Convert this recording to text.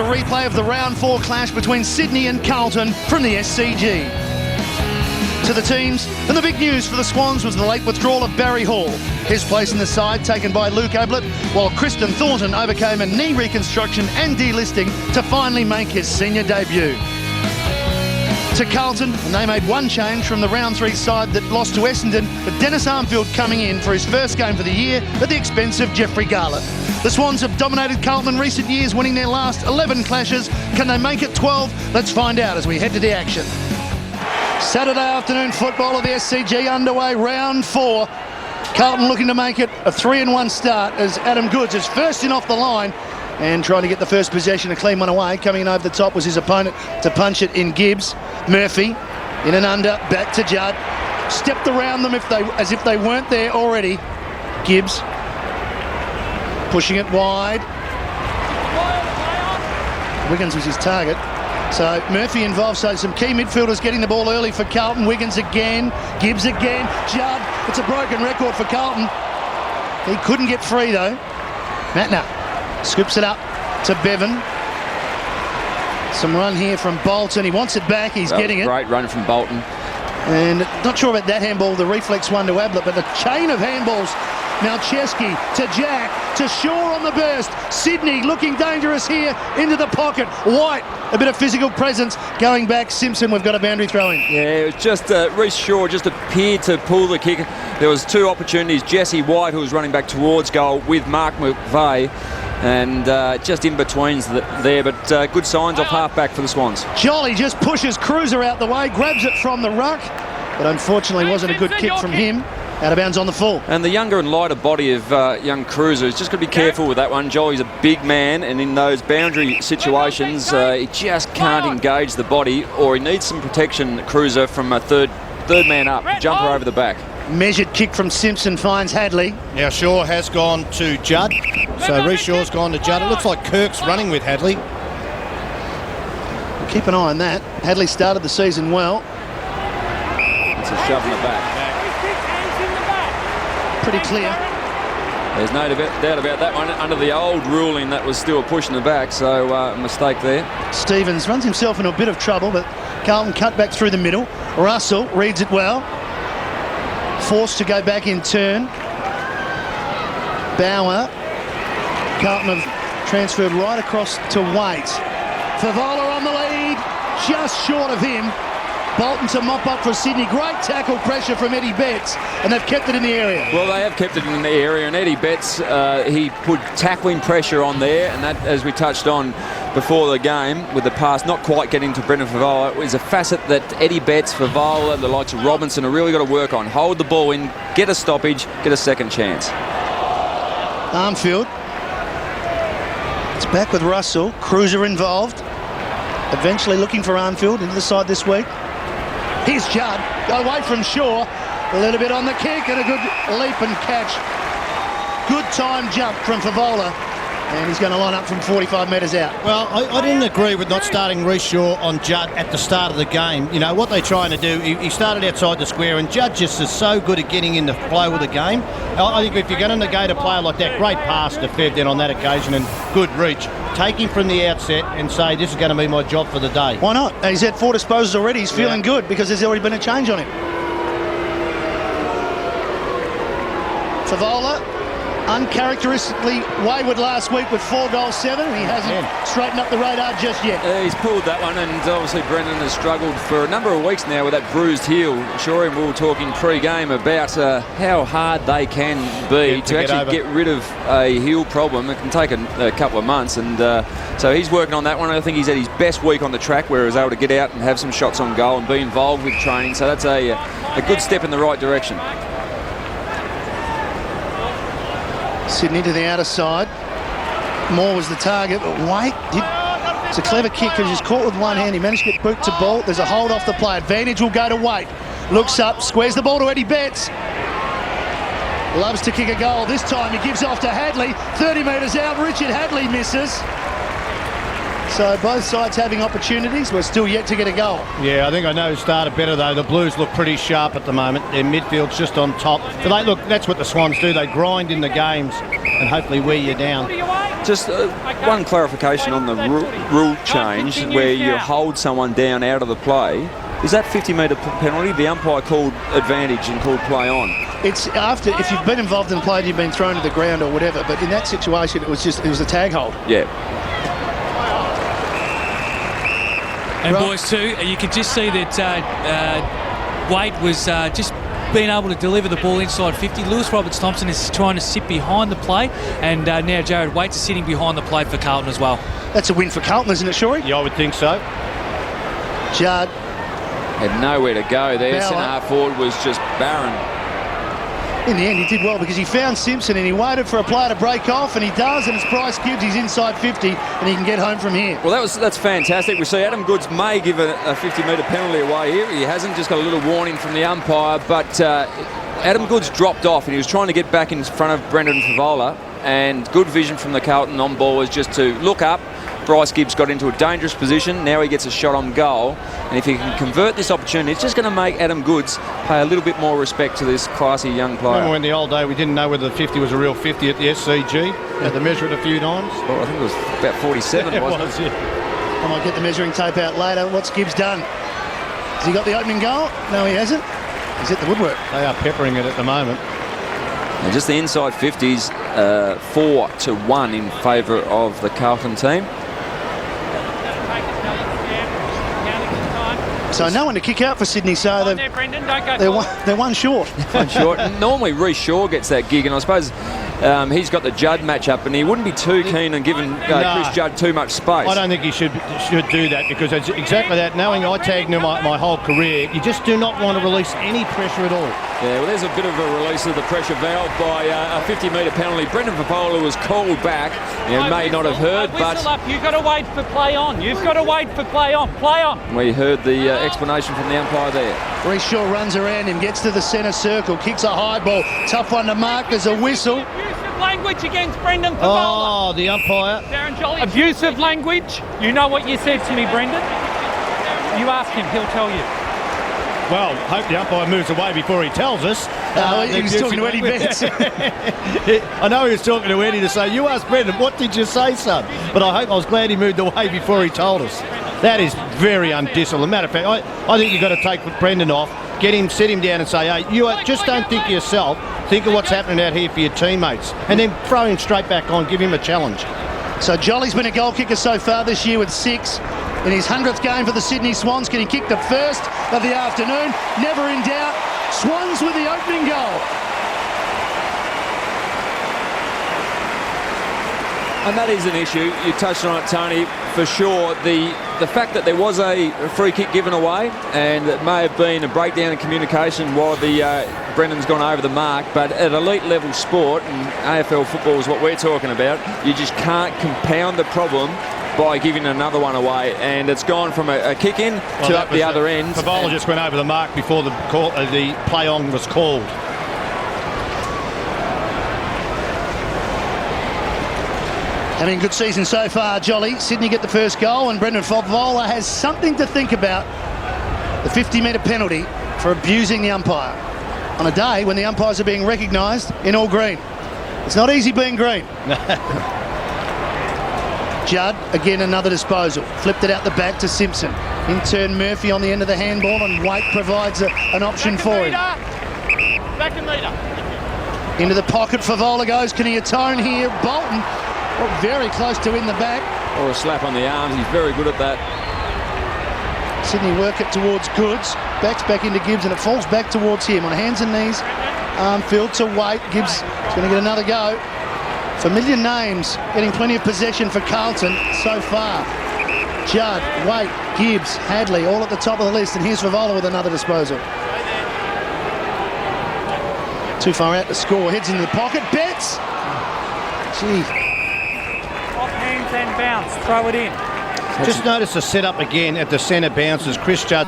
a replay of the round 4 clash between Sydney and Carlton from the SCG. To the teams, and the big news for the Swans was the late withdrawal of Barry Hall. His place in the side taken by Luke Ablett, while Kristen Thornton overcame a knee reconstruction and delisting to finally make his senior debut. To Carlton, and they made one change from the round 3 side that lost to Essendon, but Dennis Armfield coming in for his first game for the year at the expense of Jeffrey Garlett. The Swans have dominated Carlton in recent years, winning their last 11 clashes. Can they make it 12? Let's find out as we head to the action. Saturday afternoon football of the SCG underway, round 4. Carlton looking to make it a 3-1 start as Adam Goods is first in off the line and trying to get the first possession, a clean one away. Coming in over the top was his opponent to punch it in Gibbs. Murphy in and under, back to Judd. Stepped around them as if they weren't there already. Gibbs pushing it wide. Wiggins was his target. So Murphy involved, so some key midfielders getting the ball early for Carlton. Wiggins again, Gibbs again, Judd. It's a broken record for Carlton. He couldn't get free though. Matner scoops it up to Bevan. Some run here from Bolton. He wants it back, he's getting it. Great run from Bolton. And not sure about that handball, the reflex one to Ablett, but the chain of handballs. Malcheski to Jack, to Shaw on the burst. Sydney looking dangerous here into the pocket. White, a bit of physical presence going back. Simpson, we've got a boundary throw in. Yeah, it was just Reece Shaw just appeared to pull the kick. There was 2 opportunities. Jesse White, who was running back towards goal with Mark McVeigh, and just in betweens there, but good signs off half-back for the Swans. Jolly just pushes Cruiser out the way, grabs it from the ruck, but unfortunately wasn't a good kick from him. Out of bounds on the full. And the younger and lighter body of young Cruiser is just got to be careful with that one. Jolly's a big man, and in those boundary situations, he just can't engage the body, or he needs some protection, Cruiser, from a third man up, jumper over the back. Measured kick from Simpson finds Hadley. Now Shaw has gone to Judd, so Reece Shaw's gone to Judd. It looks like Kirk's running with Hadley. We'll keep an eye on that. Hadley started the season well. It's a shove in the back. Pretty clear. There's no doubt about that one. Under the old ruling, that was still a push in the back, so a mistake there. Stevens runs himself into a bit of trouble, but Carlton cut back through the middle. Russell reads it well. Forced to go back in turn. Bauer. Carlton have transferred right across to Waite. Favola on the lead, just short of him. Bolton to mop up for Sydney. Great tackle pressure from Eddie Betts, and they've kept it in the area. Well, they have kept it in the area, and Eddie Betts, he put tackling pressure on there, and that, as we touched on before the game with the pass, not quite getting to Brendan Favola, is a facet that Eddie Betts, Favola, the likes of Robinson have really got to work on. Hold the ball in, get a stoppage, get a second chance. Armfield. It's back with Russell. Cruiser involved. Eventually looking for Armfield into the side this week. Here's Judd, away from Shaw, a little bit on the kick and a good leap and catch. Good time jump from Favola, and he's going to line up from 45 metres out. Well, I didn't agree with not starting Reece Shaw on Judd at the start of the game. You know, what they're trying to do, he started outside the square, and Judd just is so good at getting in the flow of the game. I think if you're going to negate a player like that, great pass to Fev then on that occasion and good reach. Take him from the outset and say, this is going to be my job for the day. Why not? He's had 4 disposals already. He's feeling good because there's already been a change on him. Favola, uncharacteristically wayward last week with 4 goals, 7. He hasn't straightened up the radar just yet. He's pulled that one, and obviously Brendan has struggled for a number of weeks now with that bruised heel. Sure, we were talking pre-game about how hard they can be to actually get rid of a heel problem. It can take a couple of months, and so he's working on that one. I think he's at his best week on the track where he was able to get out and have some shots on goal and be involved with training, so that's a good step in the right direction. Sydney to the outer side. Moore was the target, but White did. It's a clever kick because he's caught with one hand. He managed to get boot to ball. There's a hold off the play. Advantage will go to White. Looks up, squares the ball to Eddie Betts. Loves to kick a goal. This time he gives off to Hadley. 30 metres out. Richard Hadley misses. So both sides having opportunities. We're still yet to get a goal. Yeah, I think I know who started better though. The Blues look pretty sharp at the moment. Their midfield's just on top. But look, that's what the Swans do. They grind in the games and hopefully wear you down. Just one clarification on the rule change where you hold someone down out of the play. Is that 50-metre penalty? The umpire called advantage and called play on. It's after, if you've been involved in a play and you've been thrown to the ground or whatever, but in that situation it was a tag hold. Yeah. And boys too, you could just see that Wade was just being able to deliver the ball inside 50. Lewis Roberts-Thompson is trying to sit behind the play, and now Jared Waite is sitting behind the play for Carlton as well. That's a win for Carlton, isn't it, Shorey? Yeah, I would think so. Judd had nowhere to go there. Centre forward was just barren. In the end, he did well because he found Simpson and he waited for a player to break off, and he does, and it's Bryce Gibbs. He's inside 50, and he can get home from here. Well, that's fantastic. We see Adam Goods may give a 50-metre penalty away here. He hasn't, just got a little warning from the umpire, but Adam Goods dropped off, and he was trying to get back in front of Brendan Favola, and good vision from the Carlton on ball was just to look up. Bryce Gibbs got into a dangerous position. Now he gets a shot on goal. And if he can convert this opportunity, it's just going to make Adam Goods pay a little bit more respect to this classy young player. Remember when the old day we didn't know whether the 50 was a real 50 at the SCG? Had to measure it a few times. Well, I think it was about 47, wasn't it? I might get the measuring tape out later. What's Gibbs done? Has he got the opening goal? No, he hasn't. He's hit the woodwork. They are peppering it at the moment. And just the inside 50s, 4-1 in favour of the Carlton team. So no one to kick out for Sydney, so they're one short. One short. Normally Reece Shaw gets that gig, and I suppose he's got the Judd matchup, and he wouldn't be too keen on giving Chris Judd too much space. I don't think he should do that, because it's exactly that. Knowing I tagged him my whole career, you just do not want to release any pressure at all. Yeah, well, there's a bit of a release of the pressure valve by a 50-metre penalty. Brendan Favola was called back. You may not have heard, but you've got to wait for play on. You've got to wait for play on. Play on. We heard the explanation from the umpire there. Reece Shaw runs around him, gets to the centre circle, kicks a high ball. Tough one to mark. There's a whistle. Abusive language against Brendan Favola. Oh, the umpire. Darren Jolly. Abusive language. You know what you said to me, Brendan? You ask him, he'll tell you. Well, hope the umpire moves away before he tells us. He was talking to Eddie Betts. I know he was talking to Eddie to say, you asked Brendan, what did you say, son? But I was glad he moved away before he told us. That is very undisciplined. Matter of fact, I think you've got to take Brendan off, get him, sit him down and say, hey, you just don't think of yourself, think of what's happening out here for your teammates. And then throw him straight back on, give him a challenge. So Jolly's been a goal kicker so far this year with 6. In his 100th game for the Sydney Swans, can he kick the first of the afternoon? Never in doubt. Swans with the opening goal. And that is an issue. You touched on it, Tony, for sure. The fact that there was a free kick given away, and it may have been a breakdown in communication while Brendan's gone over the mark, but at elite level sport, and AFL football is what we're talking about, you just can't compound the problem by giving another one away, and it's gone from a kick in to up the other end. Favola just went over the mark before the play on was called. Having a good season so far, Jolly. Sydney get the first goal, and Brendan Favola has something to think about. The 50-metre penalty for abusing the umpire on a day when the umpires are being recognised in all green. It's not easy being green. Judd, again another disposal. Flipped it out the back to Simpson. In turn, Murphy on the end of the handball, and Waite provides an option for him. Back and leader. Into the pocket, Favola goes. Can he atone here? Bolton, very close to in the back. Or a slap on the arm. He's very good at that. Sydney work it towards Goods. Backs back into Gibbs, and it falls back towards him on hands and knees. Armfield to Waite. Gibbs is going to get another go. Familiar names getting plenty of possession for Carlton so far. Judd, Waite, Gibbs, Hadley, all at the top of the list, and here's Favola with another disposal. Too far out to score, heads into the pocket, Betts! Gee. Off hands and bounce, throw it in. Just notice the setup again at the centre bounces. Chris Judd